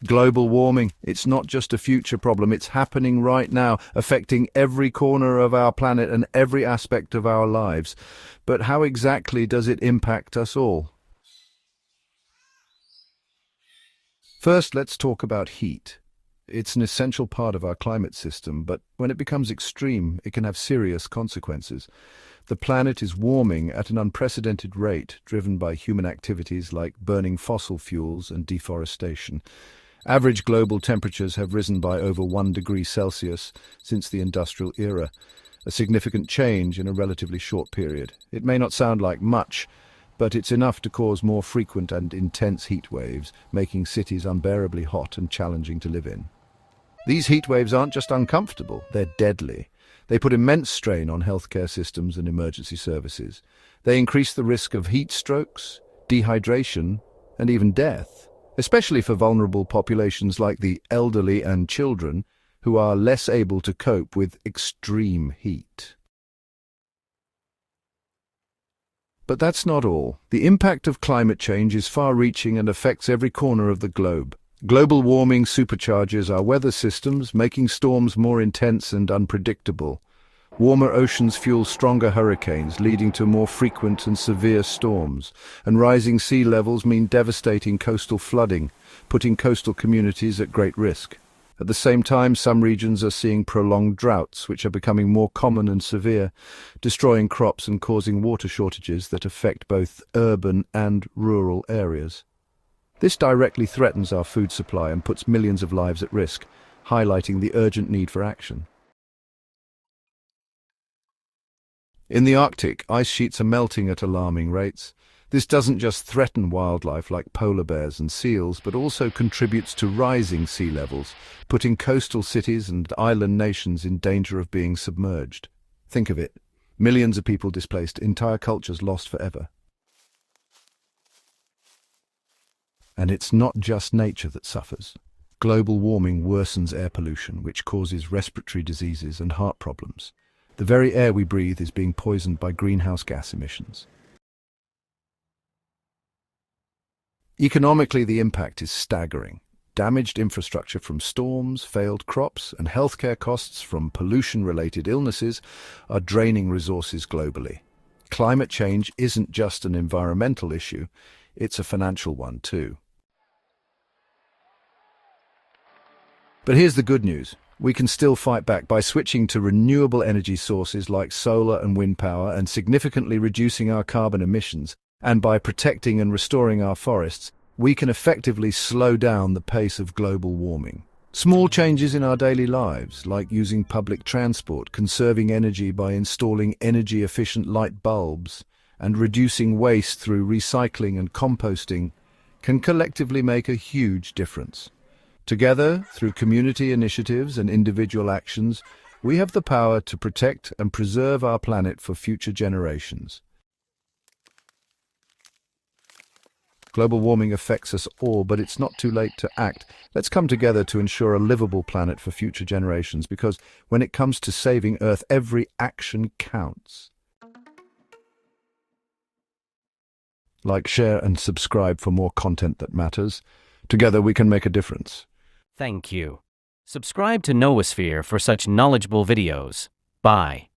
Global warming, it's not just a future problem, it's happening right now, affecting every corner of our planet and every aspect of our lives. But how exactly does it impact us all? First, let's talk about heat. It's an essential part of our climate system, but when it becomes extreme, it can have serious consequences. The planet is warming at an unprecedented rate, driven by human activities like burning fossil fuels and deforestation. Average global temperatures have risen by over 1 degree Celsius since the industrial era, a significant change in a relatively short period. It may not sound like much, but it's enough to cause more frequent and intense heat waves, making cities unbearably hot and challenging to live in. These heat waves aren't just uncomfortable, they're deadly. They put immense strain on healthcare systems and emergency services. They increase the risk of heat strokes, dehydration, and even death, especially for vulnerable populations like the elderly and children who are less able to cope with extreme heat. But that's not all. The impact of climate change is far-reaching and affects every corner of the globe. Global warming supercharges our weather systems, making storms more intense and unpredictable. Warmer oceans fuel stronger hurricanes, leading to more frequent and severe storms. And rising sea levels mean devastating coastal flooding, putting coastal communities at great risk. At the same time, some regions are seeing prolonged droughts, which are becoming more common and severe, destroying crops and causing water shortages that affect both urban and rural areas. This directly threatens our food supply and puts millions of lives at risk, highlighting the urgent need for action. In the Arctic, ice sheets are melting at alarming rates. This doesn't just threaten wildlife like polar bears and seals, but also contributes to rising sea levels, putting coastal cities and island nations in danger of being submerged. Think of it. Millions of people displaced, entire cultures lost forever. And it's not just nature that suffers. Global warming worsens air pollution, which causes respiratory diseases and heart problems. The very air we breathe is being poisoned by greenhouse gas emissions. Economically, the impact is staggering. Damaged infrastructure from storms, failed crops, and healthcare costs from pollution-related illnesses are draining resources globally. Climate change isn't just an environmental issue, it's a financial one too. But here's the good news. We can still fight back by switching to renewable energy sources like solar and wind power and significantly reducing our carbon emissions. And by protecting and restoring our forests, we can effectively slow down the pace of global warming. Small changes in our daily lives, like using public transport, conserving energy by installing energy-efficient light bulbs, and reducing waste through recycling and composting, can collectively make a huge difference. Together, through community initiatives and individual actions, we have the power to protect and preserve our planet for future generations. Global warming affects us all, but it's not too late to act. Let's come together to ensure a livable planet for future generations, because when it comes to saving Earth, every action counts. Like, share, and subscribe for more content that matters. Together we can make a difference. Thank you. Subscribe to Noosphere for such knowledgeable videos. Bye.